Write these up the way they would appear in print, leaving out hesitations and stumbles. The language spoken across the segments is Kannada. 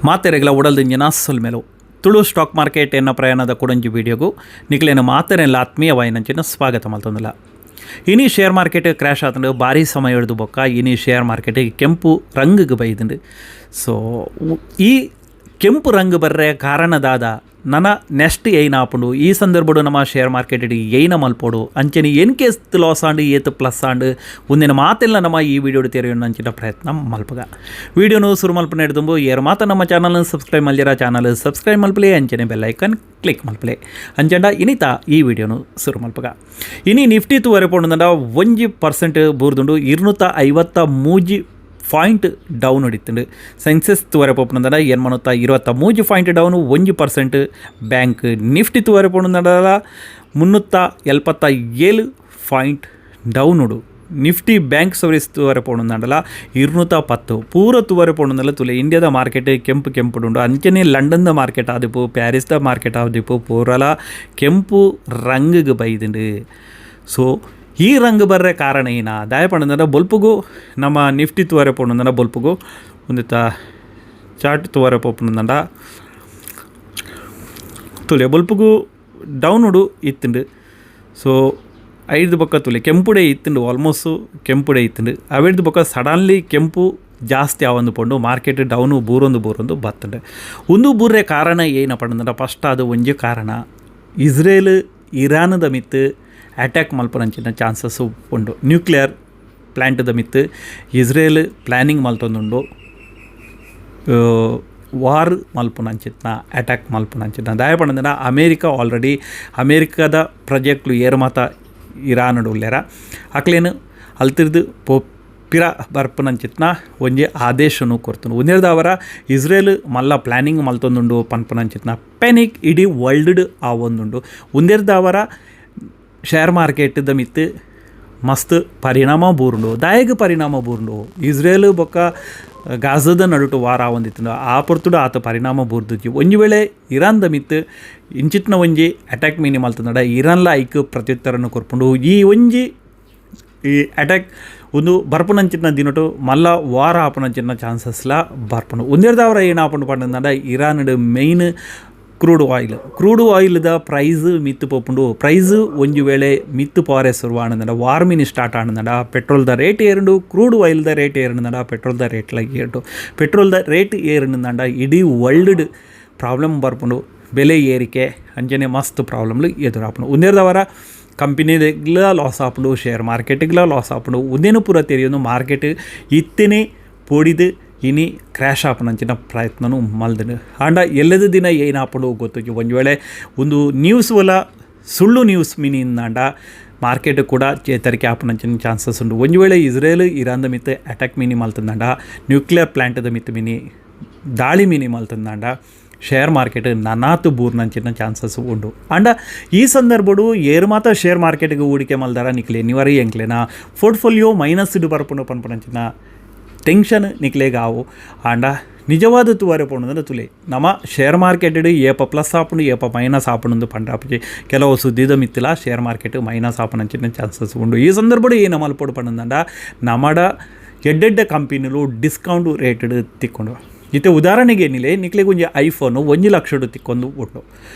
ಮಾತೆರೆಗಳ ಉಡಲ್ದಿಂಜಿನ ಸೊಲ್ಮೆಲು ತುಳು ಸ್ಟಾಕ್ ಮಾರ್ಕೆಟ್ ಎನ್ನ ಪ್ರಯಾಣದ ಕೊಡಂಜಿ ವಿಡಿಯೋಗು ನಿಕ್ಲೇನು ಮಾತೆರೆಲ್ಲ ಆತ್ಮೀಯವಾಯಿನಂಚಿನ ಸ್ವಾಗತ ಮಲ್ತೊಂದಿಲ್ಲ. ಇನಿ ಶೇರ್ ಮಾರ್ಕೆಟ್ ಕ್ರ್ಯಾಶ್ ಆತಂಡು ಭಾರಿ ಸಮಯ ಹಿಡಿದು ಬೊಕ್ಕ ಇನಿ ಶೇರ್ ಮಾರ್ಕೆಟಿಗೆ ಕೆಂಪು ರಂಗಿಗೆ ಬೈದಂಡು. ಸೊ ಈ ಕೆಂಪು ರಂಗು ಬರ್ರೆ ಕಾರಣದಾದ ನನ್ನ ನೆಕ್ಸ್ಟ್ ಏನ ಆಪುಂಡು ಈ ಸಂದರ್ಭಡು ನಮ್ಮ ಶೇರ್ ಮಾರ್ಕೆಟಿಗೆ ಏನ ಮಲ್ಪೋಡು ಅಂಚನೆ ಏನಕ್ಕೆ ಲಾಸ್ ಆಂಡು ಏತು ಪ್ಲಸ್ ಆಂಡು ಮುಂದಿನ ಮಾತೆಲ್ಲ ನಮ್ಮ ಈ ವಿಡಿಯೋಡು ತೆರೆಯೋಣ ಅಂಚಿನ ಪ್ರಯತ್ನ ಮಲ್ಪಗ. ವಿಡಿಯೋನು ಶುರು ಮಲ್ಪನೆ ಹಿಡಿದು ಏರು ಮಾತ ನಮ್ಮ ಚಾನಲ್ನ ಸಬ್ಸ್ಕ್ರೈಬ್ ಮಲ್ದಿರ ಚಾನಲ್ ಸಬ್ಸ್ಕ್ರೈಬ್ ಮಲ್ಪಲೆ ಅಂಚನೆ ಬೆಲ್ಲೈಕನ್ ಕ್ಲಿಕ್ ಮಲ್ಪಲೆ ಅಂಚಂಡ ಇನಿತ ಈ ವಿಡಿಯೋನು ಶುರು ಮಲ್ಪಗ. ಇನಿ ನಿಫ್ಟಿ ತೂವರೆ ಪೋಣದಂಡ 1% ಬೂರ್ದುಂಡು 253 ಪಾಯಿಂಟ್ ಡೌನ್ ಹೊಡಿತುಂಡು. ಸೆನ್ಸೆಕ್ಸ್ ತೂವರೆ ಪೋಪುನಂದಡ 23 ಪಾಯಿಂಟ್ ಡೌನ್ 1%. ಬ್ಯಾಂಕ್ ನಿಫ್ಟಿ ತೂವರೆ ಪೋಣದಂಡ 377 ಪಾಯಿಂಟ್ ಡೌನ್ ಉಡು. ನಿಫ್ಟಿ ಬ್ಯಾಂಕ್ ಸರ್ವಿಸ್ ತೂವರೆ ಪೋಣದಂಡಲ 210 ಪೂರ ತೂವರೆ ಪೋಣದಲ್ಲ ತುಲೆ. ಇಂಡಿಯಾದ ಮಾರ್ಕೆಟ್ ಕೆಂಪು ಕೆಂಪುಡುಂಡು ಅಂಚನೆ ಲಂಡನ್ದ ಮಾರ್ಕೆಟ್ ಆದಿಪ್ಪು ಪ್ಯಾರಿಸ್ದ ಮಾರ್ಕೆಟ್ ಆದಿಪ್ಪು ಪೂರಲ ಕೆಂಪು ರಂಗಿಗೆ ಬೈದುಂಡು. ಸೊ ಈ ರಂಗು ಬರ್ರೆ ಕಾರಣ ಏನ ದಾಯ ಪಂಡ ಬೊಲ್ಪುಗು ನಮ್ಮ ನಿಫ್ಟಿ ತೂವರೆ ಪೋಣಂದ ಬೊಲ್ಪುಗು ಒಂದು ಚಾರ್ಟ್ ತೂವರೆ ಪೋಪುನಂದ ತುಲೆ ಬೊಲ್ಪುಗು ಡೌನ್ ಉಡು ಇತ್ತುಂಡು. ಸೊ ಐದು ಬೊಕ್ಕ ತುಲೆ ಕೆಂಪುಡೆ ಇತ್ತುಂಡು, ಆಲ್ಮೋಸ್ಟು ಕೆಂಪುಡೆ ಇತ್ತುಂಡು. ಅವೆಡ್ದು ಬೊಕ್ಕ ಸಡನ್ಲಿ ಕೆಂಪು ಜಾಸ್ತಿ ಆವೊಂದು ಪಂಡು ಮಾರ್ಕೆಟ್ ಡೌನು ಬೂರೊಂದು ಬತ್ತುಂಡು. ಒಂದು ಬೂರ್ರೆ ಕಾರಣ ಏನಪ್ಪ ಅಂದ್ರೆ ಫಸ್ಟ್ ಅದು ಒಂಜಿ ಕಾರಣ ಇಸ್ರೇಲ್ ಇರಾನದ ಮಿತ್ತು ಅಟ್ಯಾಕ್ ಮಲ್ಪನಂಚಿನ ಚಾನ್ಸಸ್ಸು ಉಂಡು. ನ್ಯೂಕ್ಲಿಯರ್ ಪ್ಲ್ಯಾಂಟ್ದ ಮಿತ್ತು ಇಸ್ರೇಲ್ ಪ್ಲ್ಯಾನಿಂಗ್ ಮಲ್ತೊಂದುಂಡು ವಾರ್ ಮಲ್ಪುನಂಚಿನ ಅಟ್ಯಾಕ್ ಮಲ್ಪುನಂಚಿನ ದಾಯ ಪಂಡ ಅಮೇರಿಕಾ ಆಲ್ರೆಡಿ ಅಮೇರಿಕಾದ ಪ್ರಾಜೆಕ್ಟ್ಲು ಏರು ಮಾತ ಇರಾನಡು ಉಲ್ಲೇರ ಅಕ್ಲೇನು ಅಲ್ತಿರ್ದು ಪಿರ ಬರ್ಪನಂಚಿತ್ನ ಒಂಜಿ ಆದೇಶನು ಕೊರ್ತನು. ಒಂದೇದವರ ಇಸ್ರೇಲ್ ಮಲ್ಲ ಪ್ಲ್ಯಾನಿಂಗ್ ಮಲ್ತೊಂದುಂಡು ಪನ್ಪನಂಚಿತ್ನ ಪ್ಯಾನಿಕ್ ಇಡೀ ವರ್ಲ್ಡ್ ಆ ಒಂದುಂಡು. ಒಂದೇದವರ ಶೇರ್ ಮಾರ್ಕೆಟ್ದ ಮಿತ್ತು ಮಸ್ತ್ ಪರಿಣಾಮ ಬೂರುಂಡು, ದಾಯಗ ಪರಿಣಾಮ ಬೂರುಂಡು. ಇಸ್ರೇಲ್ ಬೊಕ್ಕ ಗಾಜದ ನಡುಟು ವಾರ ಒಂದಿತ್ತು ಆ ಪೊರ್ತುಡು ಆತ ಪರಿಣಾಮ ಬೂರ್ದುಜಿ. ಒಂಜಿ ವೇಳೆ ಇರಾನ್ದ ಮಿತ್ತು ಇಂಚಿತ್ನ ಒಂಜಿ ಅಟ್ಯಾಕ್ ಮೀನಿ ಮಲ್ತಂದಡ ಇರಾನ್ಲ ಐಕ್ ಪ್ರತ್ಯುತ್ತರನ್ನು ಕೊರ್ಪುಂಡು. ಈ ಅಟ್ಯಾಕ್ ಒಂದು ಬರ್ಪುನಂಚಿನ ದಿನಟು ಮಲ್ಲ ವಾರ ಆಪುನಂಚಿನ ಚಾನ್ಸಸ್ಲ ಬರ್ಪುಂಡು. ಒಂದೇದವರ ಏನು ಆಪುಂಡು ಪಂಡ ಇರಾನ್ಡ್ ಮೇಯ್ನ್ ಕ್ರೂಡ್ ಆಯಿಲ್ದ ಪ್ರೈಸ್ ಮಿತ್ತು ಪೋಪುಂಡು. ಪ್ರೈಸ್ ಒಂಜಿ ವೇಳೆ ಮಿತ್ತು ಪಾರೆ ಶುರು ಆನಂದ ವಾರ್ ಮಿನಿ ಸ್ಟಾರ್ಟ್ ಆನಂದ ಪೆಟ್ರೋಲ್ದ ರೇಟ್ ಏರುಂಡು, ಕ್ರೂಡ್ ಆಯಿಲ್ದ ರೇಟ್ ಏರುಂದ ಪೆಟ್ರೋಲ್ದ ರೇಟ್ಲ ಏರುಂಡು. ಪೆಟ್ರೋಲ್ದ ರೇಟ್ ಏರುಂದ ಇಡೀ ವರ್ಲ್ಡ್ ಪ್ರಾಬ್ಲಮ್ ಬರ್ಪುಂಡು. ಬೆಲೆ ಏರಿಕೆ ಅಂಜನೆ ಮಸ್ತ್ ಪ್ರಾಬ್ಲಮ್ಲು ಎದುರಾಪುಂಡು. ಒಂದೇದವರ ಕಂಪನಿಗಳ ಲಾಸ್ ಆಪುಂಡು, ಶೇರ್ ಮಾರ್ಕೆಟ್ಗಳ ಲಾಸ್ ಆಪುಂಡು. ಒಂದೇನು ಪೂರ ತೆರೆಯೊಂದು ಮಾರ್ಕೆಟ್ ಇತ್ತನೇ ಪೋಡಿದು ಇನಿ ಕ್ರ್ಯಾಶ್ ಆಪನಂಚಿನ ಪ್ರಯತ್ನನೂ ಮಲ್ದನು. ಆಂಡ ಎಲ್ಲದ ದಿನ ಏನು ಆಪುಂಡು ಗೊತ್ತು. ಒಂದು ವೇಳೆ ಒಂದು ನ್ಯೂಸ್ ಒಲ ಸುಳ್ಳು ನ್ಯೂಸ್ ಮಿನಿಂದಾಂಡ ಮಾರ್ಕೆಟ್ ಕೂಡ ಚೇತರಿಕೆ ಆಪನಂಚಿನ ಚಾನ್ಸಸ್ ಉಂಡು. ಒಂದು ವೇಳೆ ಇಸ್ರೇಲ್ ಇರಾನ್ದ ಮಿತ್ತು ಅಟ್ಯಾಕ್ ಮಿನಿ ಮಲ್ತಂದಾಂಡ ನ್ಯೂಕ್ಲಿಯರ್ ಪ್ಲ್ಯಾಂಟ್ದ ಮಿತ್ತು ಮಿನಿ ದಾಳಿ ಮಿನಿ ಮಲ್ತಂದಾಂಡ ಶೇರ್ ಮಾರ್ಕೆಟ್ ನನಾತು ಬೂರ್ನಂಚಿನ ಚಾನ್ಸಸ್ ಉಂಡು. ಆಂಡ ಈ ಸಂದರ್ಭಡು ಏರು ಮಾತ ಶೇರ್ ಮಾರ್ಕೆಟ್ಗೆ ಹೂಡಿಕೆ ಮಲ್ದಾರ ನಿಕ್ಲೆ ನಿವರಿ ಎಂಕ್ಲೆನ ಪೋರ್ಟ್ಫೋಲಿಯೋ ಮೈನಸ್ ಇಡು ಬರ್ಪುಂಡು ಪನ್ಪನಂಚಿನ ಟೆನ್ಷನ್ ನಿಕ್ಲೆಗಾವು. ಆಂಡ ನಿಜವಾದ ತೂವರೆ ಪೋಣದ ತುಲೆ ನಮ್ಮ ಶೇರ್ ಮಾರ್ಕೆಟ್ ಏಪ ಪ್ಲಸ್ ಆಪುಂಡು ಏಪ ಮೈನಸ್ ಆಪುಂಡು ಪಂಡಾಪುಜಿ ಕೆಲವು ಸುದ್ದಿದ ಮಿತ್ತಿಲ್ಲ ಶೇರ್ ಮಾರ್ಕೆಟ್ ಮೈನಸ್ ಆಪನಂಚಿನ ಚಾನ್ಸಸ್ ಉಂಡು. ಈ ಸಂದರ್ಭಡು ಏನು ಮಲ್ಪೊಡು ಪಂಡ ನಮ್ಮಡ ಎಡ್ಡೆಡ್ಡ ಕಂಪನಿಲು ಡಿಸ್ಕೌಂಟ್ ರೇಟೆಡ್ ತಿಕ್ಕೊಂಡು ಇತ್ತೆ ಉದಾಹರಣೆಗೆ ಏನಿಲ್ಲ ನಿಕ್ಲೆಗೆ ಒಂಜಿ ಐಫೋನು 1 ಲಕ್ಷ ತಿಕ್ಕೊಂಡು ಉಂಟು.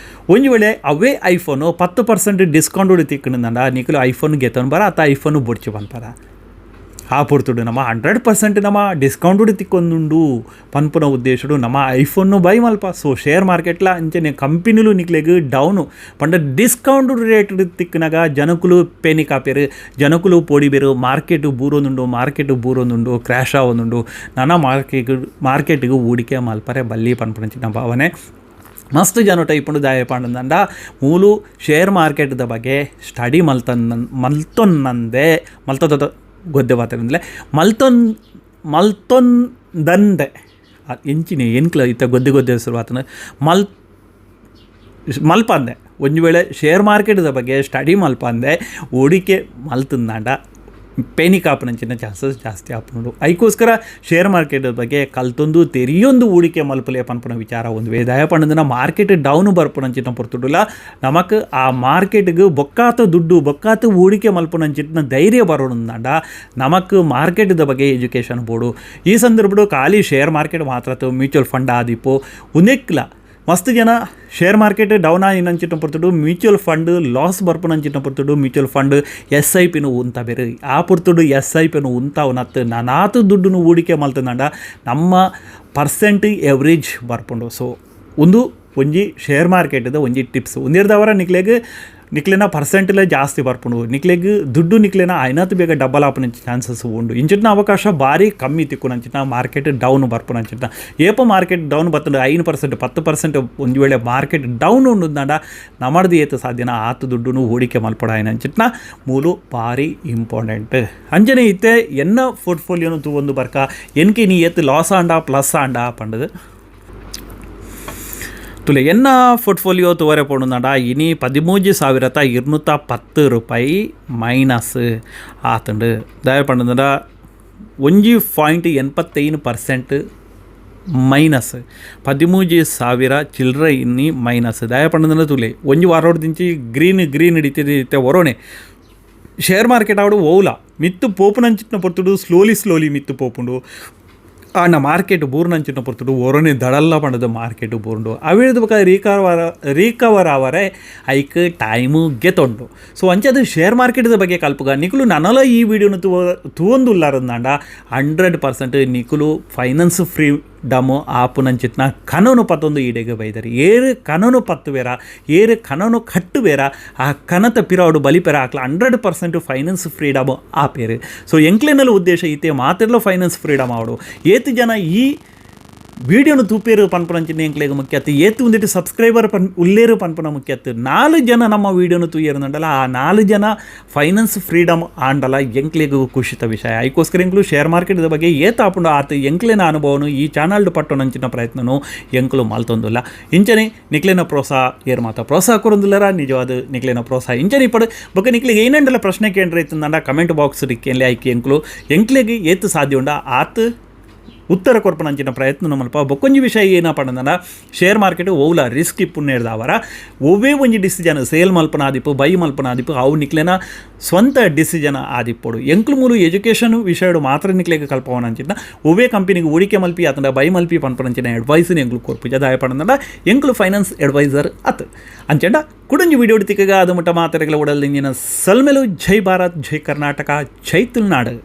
ಒಂದು ವೇಳೆ ಅವೇ ಐಫೋನು 10% ಡಿಸ್ಕೌಂಟ್ ತಿಕ್ಕಂಡ ನಿಕ್ಲು ಐಫೋನ್ ಗೆತನು ಬರ ಆತ ಐಫೋನು ಬುಡ್ಚಿ ಬಂತಾರ ಆ ಪೊರ್ತುಡು ನಮ್ಮ 100% ನಮ್ಮ ಡಿಸ್ಕೌಂಟ್ ತಿಕ್ಕೊಂದುಂಡು ಪನ್ಪುನ ಉದ್ದೇಶಡು ನಮ್ಮ ಐಫೋನ್ನು ಬೈ ಮಲ್ಪ. ಸೊ ಶೇರ್ ಮಾರ್ಕೆಟ್ಲ ಅಂಚನೆ ಕಂಪನಿಲು ನಿಕ್ಲೆಗ್ ಡೌನು ಪಂಡ ಡಿಸ್ಕೌಂಟ್ ರೇಟ್ ತಿಕ್ಕನಾಗ ಜನಕುಲು ಪೇನಿಕ್ ಆಪೇರು, ಜನಕುಲು ಪೋಡಿಬೇರು, ಮಾರ್ಕೆಟ್ ಬೂರೊಂದುಂಡು ಕ್ರ್ಯಾಶ್ ಆವೊಂದುಂಡು. ನನ್ನ ಮಾರ್ಕೆಟ್ಗೆ ಹೂಡಿಕೆ ಮಲ್ಪರೆ ಬಲ್ಲಿ ಪನ್ಪುನಂಚಿನ ಭಾವನೆ ಮಸ್ತ್ ಜನ ಟೈಪುಂಡು. ದಾಯ ಪಂಡ ಮೂಲು ಶೇರ್ ಮಾರ್ಕೆಟ್ದ ಬಗ್ಗೆ ಸ್ಟಡಿ ಮಲ್ತೊನ್ನಂದೆ ಮಲ್ತದ ಗೊದ್ದೆವಾತಂದಲೇ ಮಲ್ತೊಂದಂದೆ ಎಂಚಿನ ಎನ್ಕ್ಲ ಇತ್ತ ಗೊದ್ದೆ ಶುರುವಾತನ ಮಲ್ಪಂದೆ. ಒಂದು ವೇಳೆ ಶೇರ್ ಮಾರ್ಕೆಟ್ದ ಬಗ್ಗೆ ಸ್ಟಡಿ ಮಲ್ಪಂದೆ ಹೂಡಿಕೆ ಮಲ್ತಂದಾಂಡ ಪೇನಿಕ್ ಆಪನಂಚಿನ ಚಾನ್ಸಸ್ ಜಾಸ್ತಿ ಆಪನೋಡು ಐಕೋಸ್ಕರ ಶೇರ್ ಮಾರ್ಕೆಟ್ ಬಗ್ಗೆ ಕಲ್ತೊಂದು ತೆರಿಯೊಂದು ಹೂಡಿಕೆ ಮಲ್ಪಲೆ ಪನ್ಪನ ವಿಚಾರ ಒಂದು ವೇದಾಯ ಪಂಡದಿನ ಮಾರ್ಕೆಟ್ ಡೌನ್ ಬರ್ಪನಂಚಿನ ಪೊರ್ತುಡುಲ್ಲ ನಮಕ್ ಆ ಮಾರ್ಕೆಟ್ಗೆ ಬೊಕ್ಕಾತ ದುಡ್ಡು ಬೊಕ್ಕಾತ ಹೂಡಿಕೆ ಮಲ್ಪನಂಚಿನ ಧೈರ್ಯ ಬರೋಣಂದ ನಮಕ್ ಮಾರ್ಕೆಟ್ ಬಗ್ಗೆ ಎಜುಕೇಷನ್ ಬೋರ್ಡು ಈ ಸಂದರ್ಭಡು ಖಾಲಿ ಶೇರ್ ಮಾರ್ಕೆಟ್ ಮಾತ್ರ ಮ್ಯೂಚುವಲ್ ಫಂಡ್ ಆದಿಪ್ಪು ಉನೆಕ್ಲ ಮಸ್ತ್ ಜನ ಶೇರ್ ಮಾರ್ಕೆಟ್ ಡೌನ್ ಏನಂಚಿನ ಪೊರ್ತುಡು ಮ್ಯೂಚುವಲ್ ಫಂಡ್ ಲಾಸ್ ಬರ್ಪನಂಚಿನ ಪೊರ್ತುಡು ಮ್ಯೂಚುವಲ್ ಫಂಡ್ SIPನು ಉಂತ ಬೇರೆ ಆ ಪೊರ್ತುಡು SIPನು ಉಂತ ಅವನತ್ತು ನಾನಾತು ದುಡ್ಡು ಹೂಡಿಕೆ ಮಲ್ತಂದ ನಮ್ಮ ಪರ್ಸೆಂಟ್ ಎವ್ರೇಜ್ ಬರ್ಪುಂಡು ಸೊ ಒಂದು ಒಂಜಿ ಶೇರ್ ಮಾರ್ಕೆಟ್ದ ಒಂಜಿ ಟಿಪ್ಸ್ ಒಂದಿರ್ದವರ ನಿಕ್ಲೆನ ಪರ್ಸೆಂಟ್ಲೇ ಜಾಸ್ತಿ ಬರ್ಪುಂಡು ದುಡ್ಡು ನಿಕ್ಲೆನ ಐನತ್ತು ಬೇಗ ಡಬಲ್ ಆಪನ ಚಾನ್ಸಸ್ ಉಂಡು ಇಂಚಿನ ಅವಕಾಶ ಭಾರಿ ಕಮ್ಮಿ ತಿಕ್ಕುನಂಚಿನ ಮಾರ್ಕೆಟ್ ಡೌನ್ ಬರ್ಪುನಂಚಿನ ಏಪ ಮಾರ್ಕೆಟ್ ಡೌನ್ ಬರ್ತದೆ 5% 10% ಒಂದು ವೇಳೆ ಮಾರ್ಕೆಟ್ ಡೌನ್ ಉಂಡುಂದ ನಮ್ಮದು ಏತು ಸಾಧ್ಯನ ಆತು ದುಡ್ಡು ಹೂಡಿಕೆ ಮಲ್ಪಡ ಏನಂಚಿನ ಮೂಲು ಭಾರಿ ಇಂಪಾರ್ಟೆಂಟ್ ಅಂಜನೆ ಇತ್ತೆ ಎನ್ನ ಪೋರ್ಟ್ಫೋಲಿಯೋನು ತೂವೊಂದು ಬರ್ಕ ಎನ್ಕೆ ನೀ ಏತು ಲಾಸ್ ಆಂಡ ಪ್ಲಸ್ ಆಂಡ ಪಂಡದು ತುಲೆ ಎನ್ನ ಪೋರ್ಟ್ಫೋಲಿಯೋ ತುವರೆ ಪೋಡುಂದ ಇನಿ 13,210 ರೂಪಾಯಿ ಮೈನಸ್ ಆತಂಡು ದಯ ಪಂಡ 1.85% ಮೈನಸ್ 13,000 ಚಿಲ್ಲರೆ ಇನ್ನಿ ಮೈನಸ್ ದಯ ಪಂಡ ತುಲೆ ಒಂಜಿ ವಾರೋಡ್ದಿಂಚಿ ಗ್ರೀನ್ ಹಿಡಿತಿದ್ದೆ ಹೊರೋಣೆ ಶೇರ್ ಮಾರ್ಕೆಟ್ ಆವಡು ಓಲ ಮಿತ್ತು ಪೋಪುನಂಚಿನ ಪೊರ್ತುಡು ಸ್ಲೋಲಿ ಮಿತ್ತು ಪೋಪುಂಡು ಆಂಡ ಮಾರ್ಕೆಟ್ ಬೂರ್ನಂಚಿನ ಪೊರ್ತುಡು ಒರೊನೆ ದಡಲ್ಲ ಪಂಡದ ಮಾರ್ಕೆಟ್ ಬೂರ್ಂಡು ಅವೇಳದ ಬಕ ರೀಕವರ್ ಆವರೆ ಐಕ್ ಟೈಮು ಗೆತೊಂಡು ಸೊ ಅಂಚದು ಶೇರ್ ಮಾರ್ಕೆಟ್ದ ಬಗ್ಗೆ ಕಲ್ಪಗ ನಿಕುಲು ನನಲ ಈ ವಿಡಿಯೋನು ತೂವೊಂದುಲ್ಲಾರಂದಾಂಡ 100% ನಿಕುಲು ಫೈನಾನ್ಸ್ ಫ್ರೀ ಡಮು ಆಪುನಂಚಿತ್ನ ಕನೋನು ಪತ್ತೊಂದು ಈಡೆಗೆ ಬೈದರಿ ಏರು ಕನೋನು ಪತ್ತುವೇರ ಏರು ಕನೋನು ಕಟ್ಟುವೇರ ಆ ಕನತ ಪಿರಾಡು ಬಲಿಪೆರ ಆಕ್ಲ 100% ಫೈನಾನ್ಸ್ ಫ್ರೀಡಮ್ ಆಪೇರು ಸೊ ಎಂಕ್ಲೆನಲ್ಲಿ ಉದ್ದೇಶ ಈತೆ ಮಾತೆಲ್ಲ ಫೈನಾನ್ಸ್ ಫ್ರೀಡಮ್ ಆವಡು ಏತು ಜನ ಈ వీడియోను తూపేరు పన్పనంచిన ఎంకలేగ ముఖ్యత్తు ఏతు ఉందిటి సబ్స్క్రైబర్ ఉల్లేరు పన్పన ముఖ్యత్తు 4 ಜನ ನಮ್ಮ ವೀಡಿಯೋನು ತೂಯೇರುಂಡಲ ಆ 4 ಜನ ಫೈನಾನ್ಸ್ ಫ್ರೀಡಮ್ ಆಂಡಲ ಎಂಕ್ಲೆಗು ಖುಷಿತ ವಿಷಯ ಐಕೋಸ್ಕರ ಎಂಕ್ಲು ಶೇರ್ ಮಾರ್ಕೆಟ್ ಬಗ್ಗೆ ಏತಾಪುಂಡು ಆತ ಎಂಕ್ಲೆನ ಅನುಭವನು ಈ ಚಾನಲ್ಡು ಪಟ್ಟೊನಂಚಿನ ಪ್ರಯತ್ನನು ಎಂಕ್ಲು ಮಲ್ತೊಂದುಲ್ಲ ಇಂಚನೆ ನಿಕ್ಲೆನ ಪ್ರೋತ್ಸಾಹ ಏರ್ ಮಾತ ಪ್ರೋತ್ಸಾಹ ಕೊರೊಂದುಲ್ಲರ ನಿಜವಾದ ನಿಕ್ಲೆನ ಪ್ರೋತ್ಸಾಹ ಇಂಚನೆ ಇಪ್ಪಡು ಬೊಕ ನಿಕ್ಲೆಗೆ ಏನಂಡಲ ಪ್ರಶ್ನೆ ಕೇಂದ್ರೈತಂದ ಕಮೆಂಟ್ ಬಾಕ್ಸ್ ಡಿಕ್ಕೆನ್ಲೆ ಐಕಿ ಎಂಕ್ಲೆಗೆ ಏತು ಸಾಧ್ಯ ಉಂಡ ಆತ ಉತ್ತರ ಕೊರ್ಪನಂಚಿನ ಪ್ರಯತ್ನ ಮಲ್ಪ ಬೊಕ್ಕೊಂಜಿ ವಿಷಯ ಏನಪ್ಪ ಅಂದನ ಶೇರ್ ಮಾರ್ಕೆಟ್ ಓವ್ಲ ರಿಸ್ಕ್ ಇಪ್ಪುನ್ನೇರ್ದಾವರ ಒವ್ವೇ ಒಂಜಿ ಡಿಸಿಜನ್ ಸೇಲ್ ಮಲ್ಪನ ಆದಿಪ್ಪು ಬೈ ಮಲ್ಪನ ಆದಿಪ್ಪು ಅವು ನಿಕ್ಲೆನ ಸ್ವಂತ ಡಿಸಿಜನ್ ಆದಿಪ್ಪಡು ಎಂಕ್ಲು ಮೂಲು ಎಜುಕೇಷನ್ ವಿಷಯಡು ಮಾತ್ರ ನಿಕ್ಲೆಗೆ ಕಲ್ಪವನಂಚಿನ ಒವ್ವೇ ಕಂಪನಿಗೆ ಹೂಡಿಕೆ ಮಲ್ಪಿ ಆತಂಡ ಬೈ ಮಲ್ಪಿ ಪನ್ಪನಂಚಿನ ಅಡ್ವೈಸ್ನ ಎಂಕ್ಲು ಕೊರ್ಪುಜ ದಾಯ ಪಡಂದ ಎಂಕ್ಲು ಫೈನಾನ್ಸ್ ಅಡ್ವೈಸರ್ ಅತ್ ಅಂಚಂಡ ಕುಡಂಜಿ ವಿಡಿಯೋ ತಿಕ್ಕಗ ಅದು ಮುಟ್ಟ ಮಾತರೆಗಳ ಉಡಲ್ ಇಂಜಿನ ಸಲ್ಮೆಲು ಜೈ ಭಾರತ್ ಜೈ ಕರ್ನಾಟಕ ಜೈ ತುಳುನಾಡು.